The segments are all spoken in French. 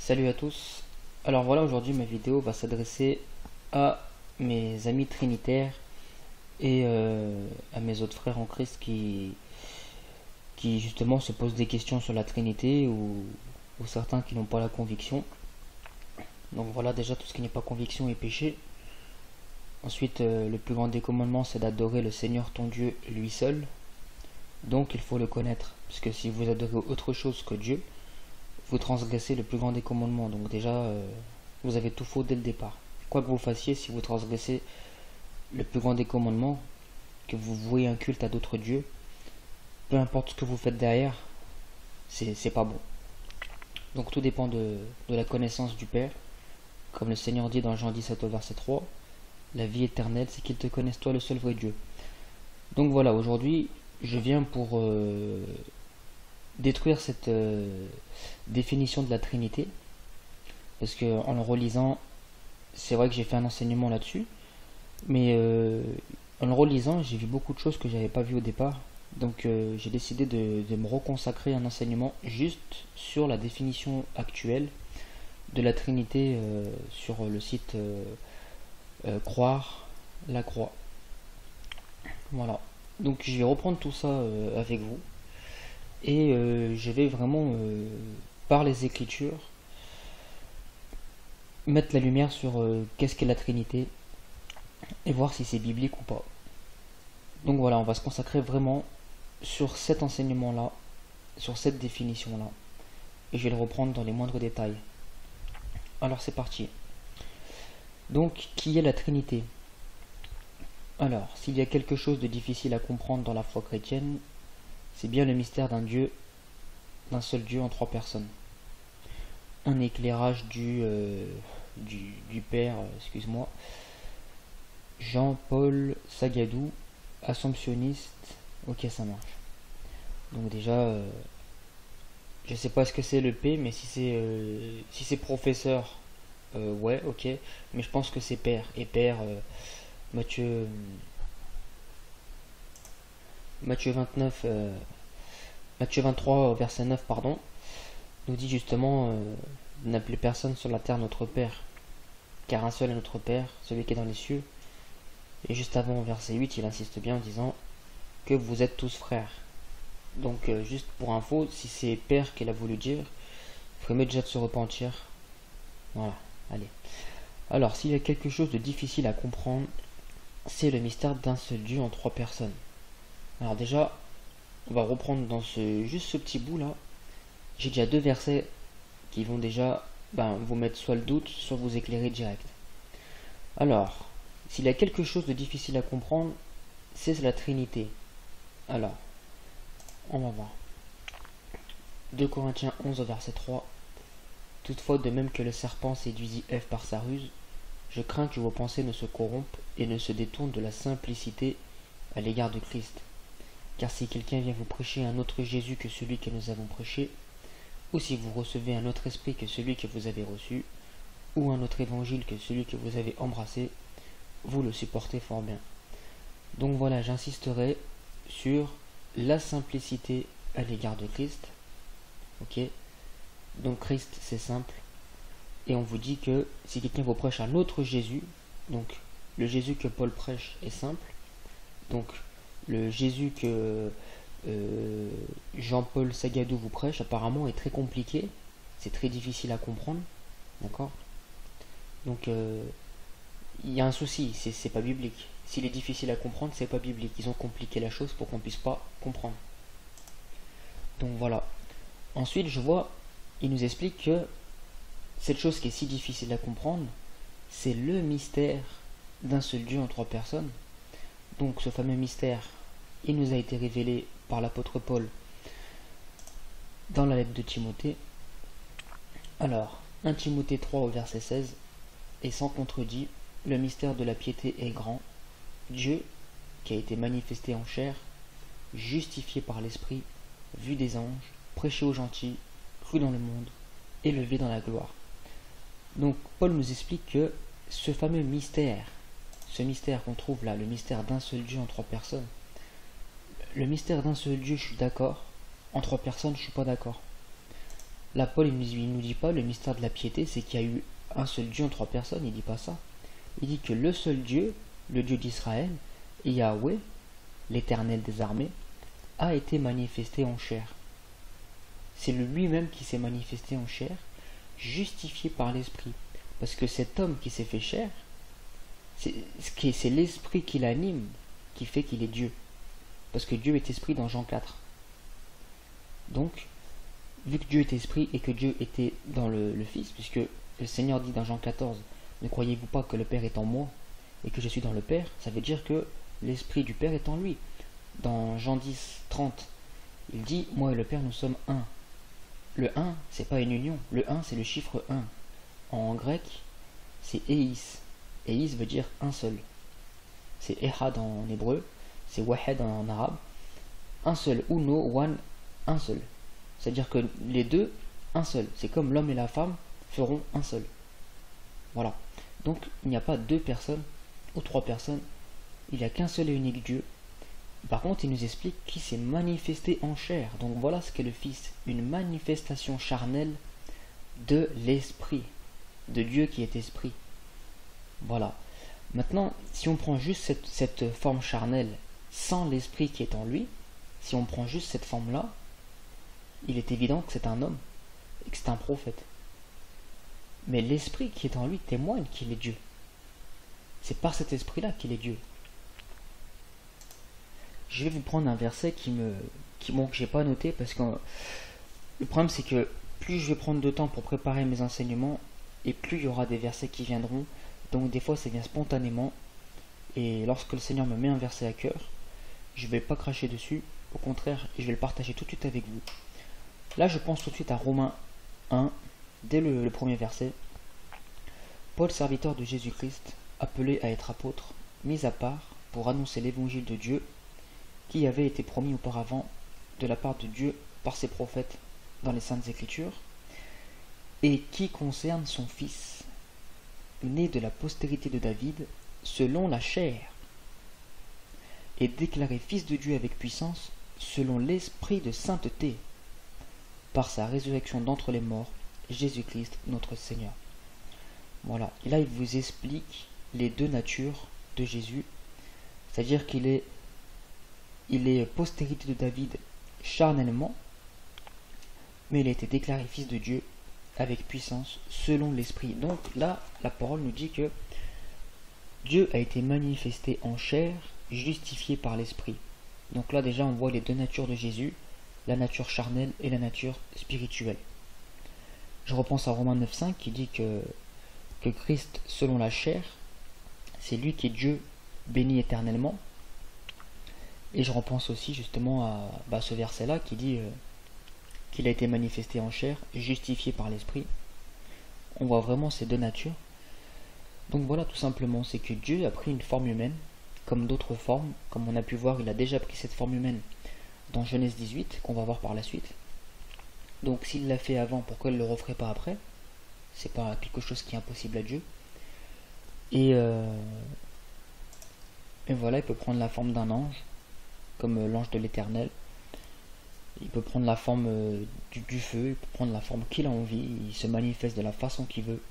Salut à tous. Alors voilà, aujourd'hui ma vidéo va s'adresser à mes amis trinitaires et à mes autres frères en Christ qui justement se posent des questions sur la Trinité ou certains qui n'ont pas la conviction. Donc voilà, déjà tout ce qui n'est pas conviction est péché. Ensuite, le plus grand des commandements, c'est d'adorer le Seigneur ton Dieu lui seul. Donc il faut le connaître, puisque si vous adorez autre chose que Dieu, vous transgressez le plus grand des commandements. Donc déjà, vous avez tout faux dès le départ. Quoi que vous fassiez, si vous transgressez le plus grand des commandements, que vous vouez un culte à d'autres dieux, peu importe ce que vous faites derrière, c'est pas bon. Donc tout dépend de la connaissance du Père. Comme le Seigneur dit dans Jean 17 au verset 3, la vie éternelle, c'est qu'ils te connaissent toi le seul vrai Dieu. Donc voilà, aujourd'hui, je viens pour détruire cette définition de la Trinité, parce que en le relisant, c'est vrai que j'ai fait un enseignement là-dessus, mais en le relisant, j'ai vu beaucoup de choses que j'avais pas vues au départ. Donc j'ai décidé de me reconsacrer un enseignement juste sur la définition actuelle de la Trinité sur le site Croire la Croix. Voilà. Donc je vais reprendre tout ça avec vous et je vais vraiment par les Écritures mettre la lumière sur qu'est-ce qu'est la Trinité et voir si c'est biblique ou pas. Donc voilà, on va se consacrer vraiment sur cet enseignement-là, sur cette définition-là, et je vais le reprendre dans les moindres détails. Alors c'est parti. Donc, qui est la Trinité? Alors, s'il y a quelque chose de difficile à comprendre dans la foi chrétienne, c'est bien le mystère d'un seul Dieu en trois personnes. Un éclairage du Père, excuse-moi, Jean-Paul Sagadou, assomptionniste. Ok, ça marche. Donc déjà, je sais pas ce que c'est le P, mais si c'est professeur, ouais, ok. Mais je pense que c'est Père. Et Père, Matthieu, Matthieu 29, Matthieu 23, verset 9, pardon, nous dit justement n'appelez personne sur la terre notre Père, car un seul est notre Père, celui qui est dans les cieux. Et juste avant, verset 8, il insiste bien en disant que vous êtes tous frères. Donc, juste pour info, si c'est Père qu'elle a voulu dire, il ferait mieux déjà de se repentir. Voilà, allez. Alors, s'il y a quelque chose de difficile à comprendre, c'est le mystère d'un seul Dieu en trois personnes. Alors déjà, on va reprendre dans juste ce petit bout là. J'ai déjà deux versets qui vont déjà vous mettre soit le doute, soit vous éclairer direct. Alors, s'il y a quelque chose de difficile à comprendre, c'est la Trinité. Alors, on va voir. 2 Corinthiens 11 verset 3. Toutefois, de même que le serpent séduisit Ève par sa ruse, je crains que vos pensées ne se corrompent et ne se détournent de la simplicité à l'égard de Christ. Car si quelqu'un vient vous prêcher un autre Jésus que celui que nous avons prêché, ou si vous recevez un autre esprit que celui que vous avez reçu, ou un autre évangile que celui que vous avez embrassé, vous le supportez fort bien. Donc voilà, j'insisterai sur la simplicité à l'égard de Christ. Ok. Donc Christ, c'est simple. Et on vous dit que si quelqu'un vous prêche un autre Jésus, donc le Jésus que Paul prêche est simple. Donc le Jésus que Jean-Paul Sagadou vous prêche apparemment est très compliqué. C'est très difficile à comprendre. D'accord. Donc il y a un souci, c'est pas biblique. S'il est difficile à comprendre, c'est pas biblique. Ils ont compliqué la chose pour qu'on puisse pas comprendre. Donc voilà. Ensuite, je vois, il nous explique que cette chose qui est si difficile à comprendre, c'est le mystère d'un seul Dieu en trois personnes. Donc ce fameux mystère, il nous a été révélé par l'apôtre Paul dans la lettre de Timothée. Alors, 1 Timothée 3 au verset 16, et sans contredit, le mystère de la piété est grand. Dieu, qui a été manifesté en chair, justifié par l'Esprit, vu des anges, prêché aux gentils, cru dans le monde, élevé dans la gloire. Donc Paul nous explique que ce fameux mystère, ce mystère qu'on trouve là, le mystère d'un seul Dieu en trois personnes, le mystère d'un seul Dieu, je suis d'accord, en trois personnes, je suis pas d'accord. Là, Paul, il nous dit pas le mystère de la piété, c'est qu'il y a eu un seul Dieu en trois personnes, il dit pas ça. Il dit que le seul Dieu, le Dieu d'Israël, Yahweh, l'Éternel des armées, a été manifesté en chair. C'est lui-même qui s'est manifesté en chair, justifié par l'Esprit. Parce que cet homme qui s'est fait chair, c'est l'Esprit qui l'anime, qui fait qu'il est Dieu. Parce que Dieu est Esprit dans Jean 4. Donc, vu que Dieu est Esprit et que Dieu était dans le Fils, puisque le Seigneur dit dans Jean 14, ne croyez-vous pas que le Père est en moi et que je suis dans le Père, ça veut dire que l'Esprit du Père est en lui. Dans Jean 10, 30, il dit, moi et le Père nous sommes un. Le 1, c'est pas une union, le 1 c'est le chiffre 1. En grec, c'est Eis. Eis veut dire un seul. C'est Ehad en hébreu, c'est Wahed en arabe. Un seul, uno, one, un seul. C'est-à-dire que les deux, un seul. C'est comme l'homme et la femme feront un seul. Voilà. Donc il n'y a pas deux personnes ou trois personnes. Il n'y a qu'un seul et unique Dieu. Par contre, il nous explique qui s'est manifesté en chair. Donc voilà ce qu'est le Fils. Une manifestation charnelle de l'Esprit. De Dieu qui est Esprit. Voilà. Maintenant, si on prend juste cette forme charnelle sans l'Esprit qui est en lui, si on prend juste cette forme-là, il est évident que c'est un homme et que c'est un prophète. Mais l'Esprit qui est en lui témoigne qu'il est Dieu. C'est par cet Esprit-là qu'il est Dieu. Je vais vous prendre un verset que j'ai pas noté parce que le problème c'est que plus je vais prendre de temps pour préparer mes enseignements et plus il y aura des versets qui viendront. Donc des fois ça vient spontanément et lorsque le Seigneur me met un verset à cœur, je ne vais pas cracher dessus, au contraire, je vais le partager tout de suite avec vous. Là je pense tout de suite à Romains 1, dès le premier verset. Paul, serviteur de Jésus-Christ, appelé à être apôtre, mis à part pour annoncer l'évangile de Dieu qui avait été promis auparavant de la part de Dieu par ses prophètes dans les Saintes Écritures, et qui concerne son Fils, né de la postérité de David, selon la chair, et déclaré Fils de Dieu avec puissance, selon l'Esprit de sainteté, par sa résurrection d'entre les morts, Jésus-Christ notre Seigneur. Voilà, et là il vous explique les deux natures de Jésus, c'est-à-dire qu'il est postérité de David charnellement, mais il a été déclaré Fils de Dieu avec puissance selon l'Esprit. Donc là, la parole nous dit que Dieu a été manifesté en chair, justifié par l'Esprit. Donc là déjà on voit les deux natures de Jésus, la nature charnelle et la nature spirituelle. Je repense à Romains 9,5 qui dit que Christ selon la chair, c'est lui qui est Dieu béni éternellement. Et je repense aussi justement à ce verset-là qui dit qu'il a été manifesté en chair, justifié par l'Esprit. On voit vraiment ces deux natures. Donc voilà, tout simplement, c'est que Dieu a pris une forme humaine, comme d'autres formes. Comme on a pu voir, il a déjà pris cette forme humaine dans Genèse 18, qu'on va voir par la suite. Donc s'il l'a fait avant, pourquoi il ne le referait pas après? C'est pas quelque chose qui est impossible à Dieu. Et voilà, il peut prendre la forme d'un ange, comme l'ange de l'Éternel. Il peut prendre la forme du feu, il peut prendre la forme qu'il a envie, il se manifeste de la façon qu'il veut,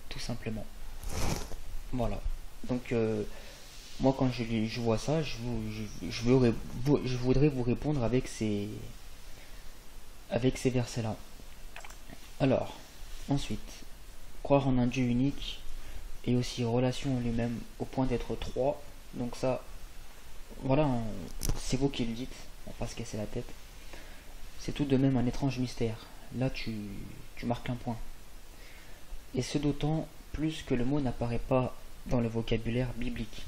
tout simplement. Voilà. Donc, moi quand je vois ça, je voudrais vous répondre avec ces versets-là. Alors, ensuite, croire en un Dieu unique et aussi relation en lui-même au point d'être trois. Donc ça, voilà, c'est vous qui le dites, on va pas se casser la tête. C'est tout de même un étrange mystère. Là, tu marques un point. Et ce d'autant plus que le mot n'apparaît pas dans le vocabulaire biblique.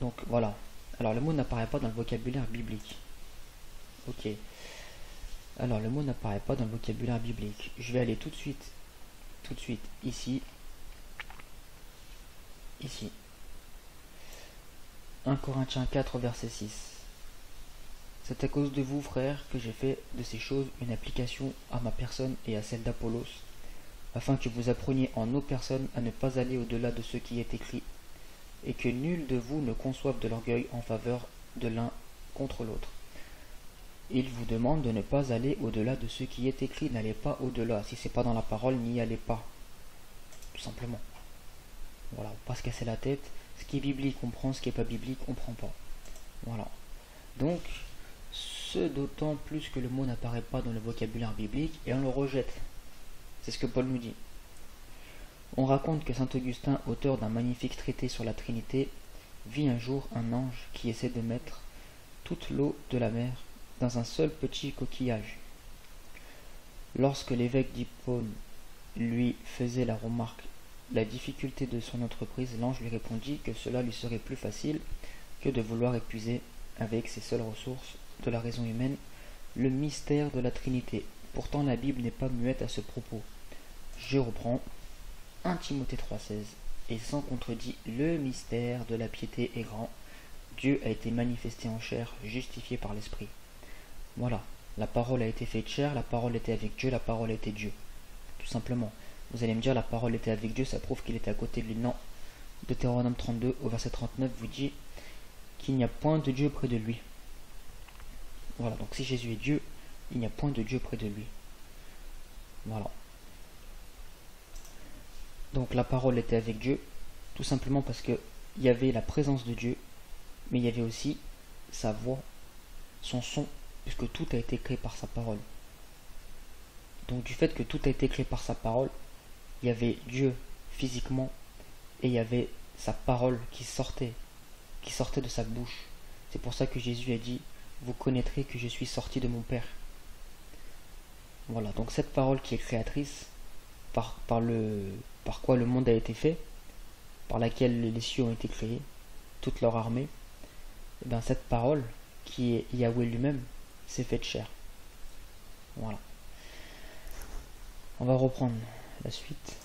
Donc voilà. Alors le mot n'apparaît pas dans le vocabulaire biblique. Ok. Alors le mot n'apparaît pas dans le vocabulaire biblique. Je vais aller tout de suite, ici. 1 Corinthiens 4, verset 6. C'est à cause de vous, frères, que j'ai fait de ces choses une application à ma personne et à celle d'Apollos, afin que vous appreniez en nos personnes à ne pas aller au-delà de ce qui est écrit, et que nul de vous ne conçoive de l'orgueil en faveur de l'un contre l'autre. il vous demande de ne pas aller au-delà de ce qui est écrit. N'allez pas au-delà. Si c'est pas dans la parole, n'y allez pas. Tout simplement. Voilà, pas se casser la tête. Ce qui est biblique, on prend. Ce qui est pas biblique, on prend pas. Voilà. Donc, ce d'autant plus que le mot n'apparaît pas dans le vocabulaire biblique et on le rejette. C'est ce que Paul nous dit. On raconte que saint Augustin, auteur d'un magnifique traité sur la Trinité, vit un jour un ange qui essaie de mettre toute l'eau de la mer dans un seul petit coquillage. Lorsque l'évêque d'Hippone lui faisait la remarque la difficulté de son entreprise, l'ange lui répondit que cela lui serait plus facile que de vouloir épuiser avec ses seules ressources de la raison humaine le mystère de la Trinité. Pourtant la Bible n'est pas muette à ce propos. Je reprends 1 Timothée 3,16 et sans contredit, le mystère de la piété est grand. Dieu a été manifesté en chair, justifié par l'Esprit. Voilà, la parole a été faite chair, la parole était avec Dieu, la parole était Dieu. Tout simplement. Vous allez me dire, la parole était avec Dieu, ça prouve qu'il était à côté de lui. Non. Deutéronome 32 au verset 39 vous dit qu'il n'y a point de Dieu près de lui. Voilà, donc si Jésus est Dieu, il n'y a point de Dieu près de lui. Voilà. Donc la parole était avec Dieu, tout simplement parce que il y avait la présence de Dieu, mais il y avait aussi sa voix, son son, puisque tout a été créé par sa parole. Donc du fait que tout a été créé par sa parole, il y avait Dieu physiquement et il y avait sa parole qui sortait de sa bouche. C'est pour ça que Jésus a dit, vous connaîtrez que je suis sorti de mon Père. Voilà, donc cette parole qui est créatrice, par quoi le monde a été fait, par laquelle les cieux ont été créés, toute leur armée, et bien cette parole, qui est Yahweh lui-même, s'est faite chair. Voilà. On va reprendre la suite.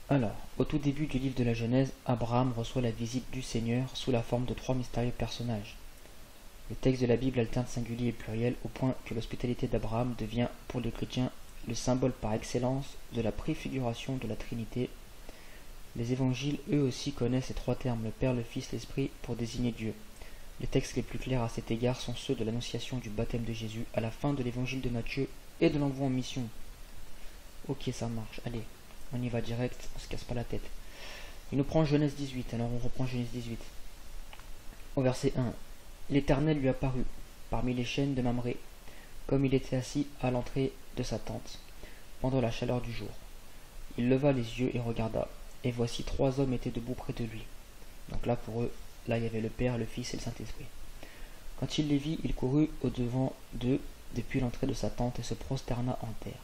Alors, au tout début du livre de la Genèse, Abraham reçoit la visite du Seigneur sous la forme de 3 mystérieux personnages. Le texte de la Bible alterne singulier et pluriel au point que l'hospitalité d'Abraham devient, pour les chrétiens, le symbole par excellence de la préfiguration de la Trinité. Les évangiles, eux aussi, connaissent ces 3 termes, le Père, le Fils, l'Esprit, pour désigner Dieu. Les textes les plus clairs à cet égard sont ceux de l'annonciation du baptême de Jésus à la fin de l'évangile de Matthieu et de l'envoi en mission. Ok, ça marche, allez, on y va direct, on se casse pas la tête. Il nous prend Genèse 18, alors on reprend Genèse 18. Au verset 1, l'Éternel lui apparut parmi les chênes de Mamré, comme il était assis à l'entrée de sa tente, pendant la chaleur du jour. Il leva les yeux et regarda, et voici 3 hommes étaient debout près de lui. Donc là, pour eux, là il y avait le Père, le Fils et le Saint-Esprit. Quand il les vit, il courut au-devant d'eux depuis l'entrée de sa tente et se prosterna en terre.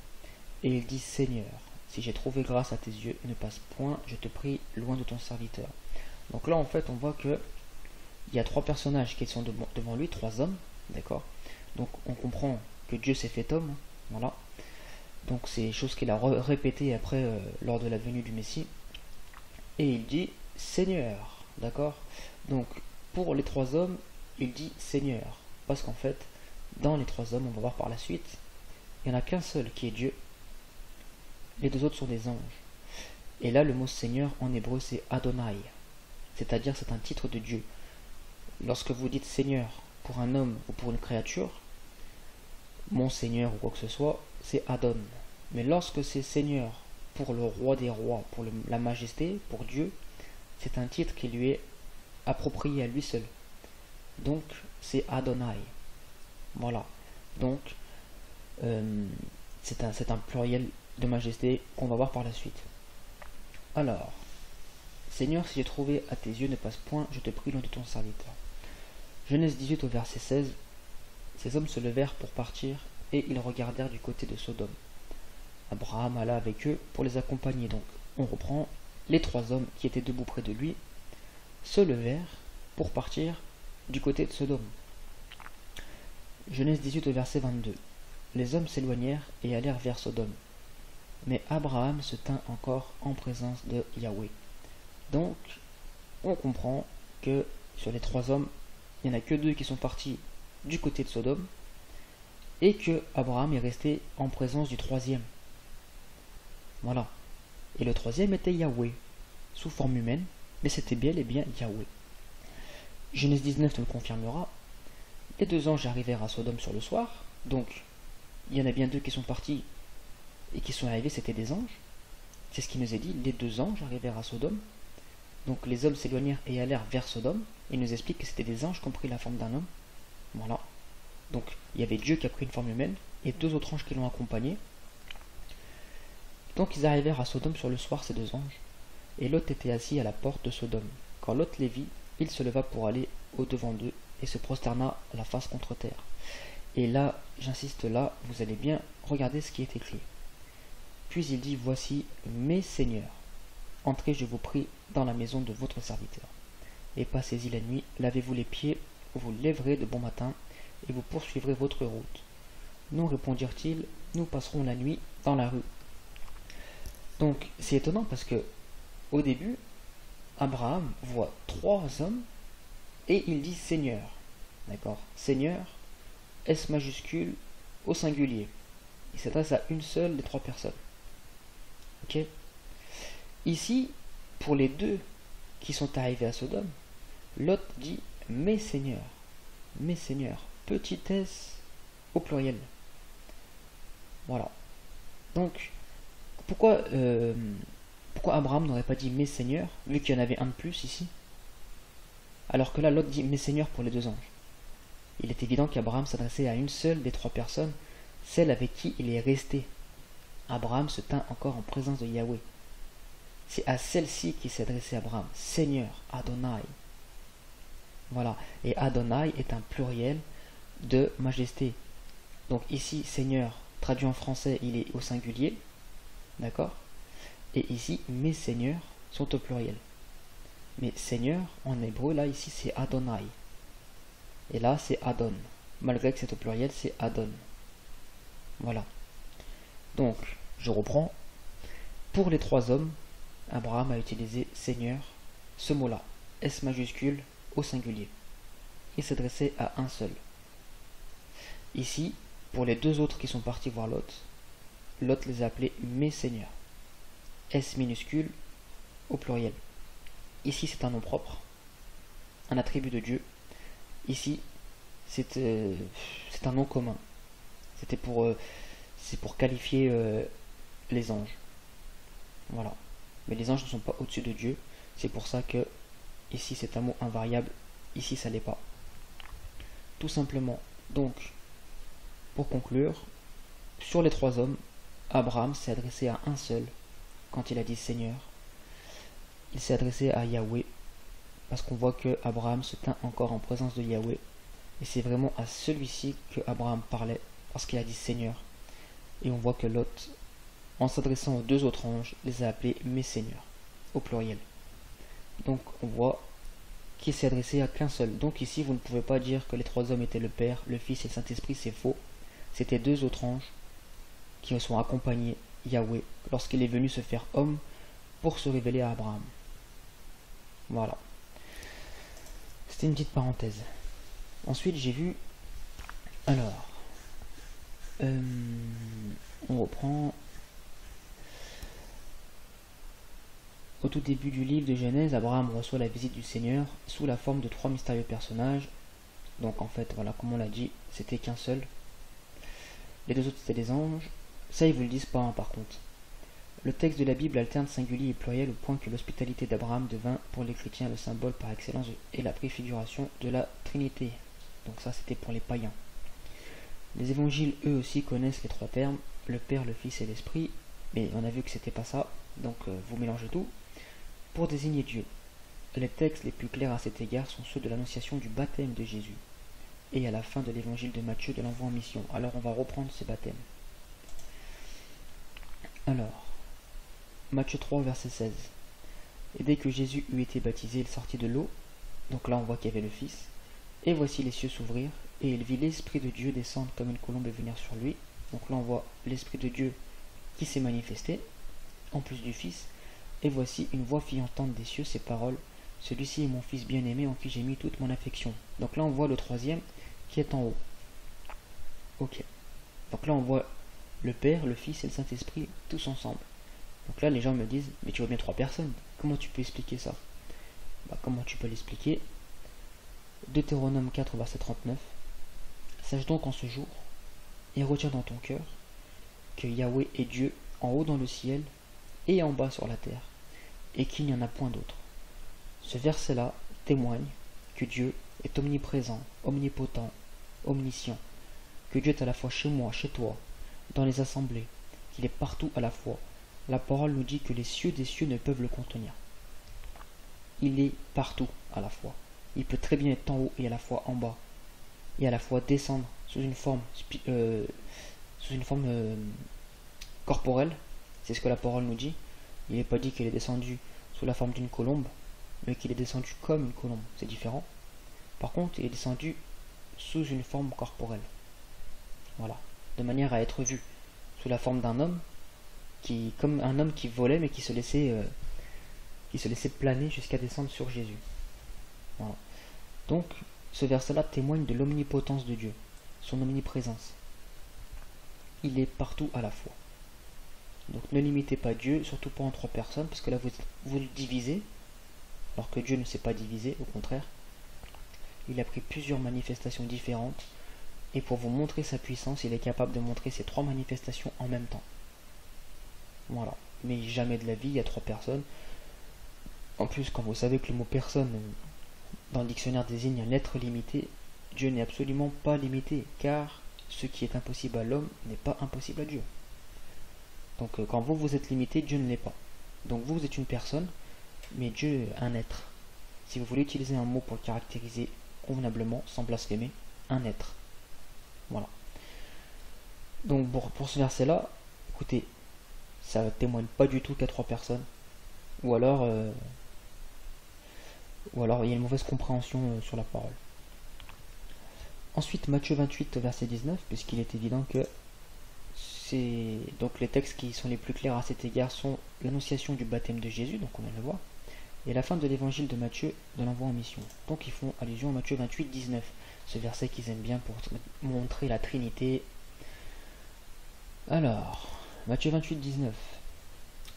Et il dit, Seigneur, si j'ai trouvé grâce à tes yeux, ne passe point, je te prie, loin de ton serviteur. Donc là, en fait, on voit que il y a 3 personnages qui sont devant lui, 3 hommes, d'accord. Donc on comprend que Dieu s'est fait homme, voilà. Donc c'est chose qu'il a répété après lors de la venue du Messie. Et il dit Seigneur, d'accord. Donc pour les 3 hommes, il dit Seigneur, parce qu'en fait, dans les 3 hommes, on va voir par la suite, il n'y en a qu'un seul qui est Dieu. Les 2 autres sont des anges. Et là, le mot Seigneur en hébreu, c'est Adonai. C'est-à-dire, c'est un titre de Dieu. Lorsque vous dites Seigneur pour un homme ou pour une créature, mon Seigneur ou quoi que ce soit, c'est Adon. Mais lorsque c'est Seigneur pour le roi des rois, pour la majesté, pour Dieu, c'est un titre qui lui est approprié à lui seul. Donc, c'est Adonai. Voilà. Donc, c'est un pluriel de majesté qu'on va voir par la suite. Alors, Seigneur, si j'ai trouvé à tes yeux, ne passe point, je te prie, loin de ton serviteur. Genèse 18 au verset 16. Ces hommes se levèrent pour partir, et ils regardèrent du côté de Sodome. Abraham alla avec eux pour les accompagner. Donc, on reprend, les 3 hommes qui étaient debout près de lui se levèrent pour partir du côté de Sodome. Genèse 18 au verset 22. Les hommes s'éloignèrent et allèrent vers Sodome. Mais Abraham se tint encore en présence de Yahweh. Donc, on comprend que sur les 3 hommes, il n'y en a que 2 qui sont partis du côté de Sodome, et que Abraham est resté en présence du 3e. Voilà. Et le 3e était Yahweh, sous forme humaine, mais c'était bel et bien Yahweh. Genèse 19 nous le confirmera. Les deux anges arrivèrent à Sodome sur le soir. Donc, il y en a bien deux qui sont partis et qui sont arrivés, c'était des anges. C'est ce qui nous est dit, les deux anges arrivèrent à Sodome. Donc les hommes s'éloignèrent et allèrent vers Sodome. Il nous explique que c'était des anges qui ont pris la forme d'un homme. Voilà. Donc il y avait Dieu qui a pris une forme humaine et deux autres anges qui l'ont accompagné. Donc ils arrivèrent à Sodome sur le soir, ces deux anges. Et Lot était assis à la porte de Sodome. Quand Lot les vit, il se leva pour aller au-devant d'eux et se prosterna la face contre terre. Et là, j'insiste là, vous allez bien regarder ce qui est écrit. Puis il dit, voici mes seigneurs, entrez, je vous prie, dans la maison de votre serviteur. Et passez-y la nuit, lavez-vous les pieds, vous lèverez de bon matin, et vous poursuivrez votre route. Nous, répondirent-ils, nous passerons la nuit dans la rue. Donc, c'est étonnant parce que, au début, Abraham voit trois hommes, et il dit Seigneur. D'accord? Seigneur, S majuscule, au singulier. Il s'adresse à une seule des trois personnes. Ok? Ici, pour les deux qui sont arrivés à Sodome, Lot dit mes seigneurs, petit s au pluriel. Voilà. Donc, pourquoi Abraham n'aurait pas dit mes seigneurs, vu qu'il y en avait un de plus ici, alors que là, Lot dit mes seigneurs pour les deux anges. Il est évident qu'Abraham s'adressait à une seule des trois personnes, celle avec qui il est resté. Abraham se tint encore en présence de Yahweh. C'est à celle-ci qu'il s'est adressé Abraham. Seigneur, Adonai. Voilà. Et Adonai est un pluriel de majesté. Donc ici, Seigneur, traduit en français, il est au singulier. D'accord? Et ici, mes seigneurs sont au pluriel. Mais Seigneur, en hébreu, là, ici, c'est Adonai. Et là, c'est Adon. Malgré que c'est au pluriel, c'est Adon. Voilà. Donc, je reprends. Pour les trois hommes, Abraham a utilisé Seigneur, ce mot-là, S majuscule, au singulier. Il s'adressait à un seul. Ici, pour les deux autres qui sont partis voir Lot, Lot les a appelés mes seigneurs. S minuscule, au pluriel. Ici, c'est un nom propre, un attribut de Dieu. Ici, c'est un nom commun. C'est pour qualifier les anges. Voilà. Mais les anges ne sont pas au-dessus de Dieu. C'est pour ça que ici c'est un mot invariable. Ici ça l'est pas. Tout simplement. Donc, pour conclure, sur les trois hommes, Abraham s'est adressé à un seul quand il a dit Seigneur. Il s'est adressé à Yahweh parce qu'on voit que Abraham se tint encore en présence de Yahweh. Et c'est vraiment à celui-ci que Abraham parlait parce qu'il a dit Seigneur. Et on voit que Lot, en s'adressant aux deux autres anges, les a appelés mes seigneurs, au pluriel. Donc on voit qu'il s'est adressé à qu'un seul. Donc ici, vous ne pouvez pas dire que les trois hommes étaient le Père, le Fils et le Saint-Esprit, c'est faux. C'était deux autres anges qui sont accompagnés Yahweh lorsqu'il est venu se faire homme pour se révéler à Abraham. Voilà. C'était une petite parenthèse. Ensuite, j'ai vu... Alors... on reprend... Au tout début du livre de Genèse, Abraham reçoit la visite du Seigneur sous la forme de trois mystérieux personnages. Donc en fait, voilà, comme on l'a dit, c'était qu'un seul. Les deux autres c'était des anges. Ça, ils vous le disent pas, hein, par contre. Le texte de la Bible alterne singulier et pluriel au point que l'hospitalité d'Abraham devint pour les chrétiens le symbole par excellence et la préfiguration de la Trinité. Donc ça, c'était pour les païens. Les évangiles, eux aussi, connaissent les trois termes, le Père, le Fils et l'Esprit, mais on a vu que c'était pas ça, donc vous mélangez tout, pour désigner Dieu. Les textes les plus clairs à cet égard sont ceux de l'annonciation du baptême de Jésus, et à la fin de l'évangile de Matthieu de l'envoi en mission. Alors on va reprendre ces baptêmes. Alors, Matthieu 3, verset 16. Et dès que Jésus eut été baptisé, il sortit de l'eau, donc là on voit qu'il y avait le Fils, et voici les cieux s'ouvrirent, et il vit l'Esprit de Dieu descendre comme une colombe et venir sur lui. Donc là on voit l'Esprit de Dieu qui s'est manifesté, en plus du Fils, et voici une voix fit entendre des cieux ces paroles, celui-ci est mon Fils bien-aimé en qui j'ai mis toute mon affection. Donc là on voit le troisième qui est en haut. Ok. Donc là on voit le Père, le Fils et le Saint-Esprit tous ensemble. Donc là les gens me disent, mais tu vois bien trois personnes, comment tu peux expliquer ça? Comment tu peux l'expliquer? Deutéronome 4 verset 39. Sache donc en ce jour, et retiens dans ton cœur, que Yahweh est Dieu en haut dans le ciel et en bas sur la terre, et qu'il n'y en a point d'autre. Ce verset-là témoigne que Dieu est omniprésent, omnipotent, omniscient, que Dieu est à la fois chez moi, chez toi, dans les assemblées, qu'il est partout à la fois. La parole nous dit que les cieux des cieux ne peuvent le contenir. Il est partout à la fois. Il peut très bien être en haut et à la fois en bas, et à la fois descendre sous une forme, corporelle. C'est ce que la parole nous dit. Il n'est pas dit qu'il est descendu sous la forme d'une colombe, mais qu'il est descendu comme une colombe. C'est différent. Par contre, il est descendu sous une forme corporelle. Voilà. De manière à être vu sous la forme d'un homme, comme un homme qui volait, mais qui se laissait planer jusqu'à descendre sur Jésus. Voilà. Donc, ce verset-là témoigne de l'omnipotence de Dieu, son omniprésence. Il est partout à la fois. Donc ne limitez pas Dieu, surtout pas en 3 personnes, parce que là vous le divisez, alors que Dieu ne s'est pas divisé, au contraire. Il a pris plusieurs manifestations différentes, et pour vous montrer sa puissance, il est capable de montrer ces 3 manifestations en même temps. Voilà. Mais jamais de la vie, il y a 3 personnes. En plus, quand vous savez que le mot personne dans le dictionnaire désigne un être limité, Dieu n'est absolument pas limité, car ce qui est impossible à l'homme n'est pas impossible à Dieu. Donc quand vous êtes limité, Dieu ne l'est pas. Donc vous êtes une personne, mais Dieu est un être. Si vous voulez utiliser un mot pour le caractériser convenablement, sans blasphémer, un être. Voilà. Donc pour ce verset-là, écoutez, ça ne témoigne pas du tout qu'à 3 personnes. Ou alors il y a une mauvaise compréhension sur la parole. Ensuite, Matthieu 28, verset 19, puisqu'il est évident que donc les textes qui sont les plus clairs à cet égard sont l'annonciation du baptême de Jésus, donc on vient de le voir, et la fin de l'évangile de Matthieu de l'envoi en mission. Donc ils font allusion à Matthieu 28, 19, ce verset qu'ils aiment bien pour montrer la Trinité. Alors, Matthieu 28, 19.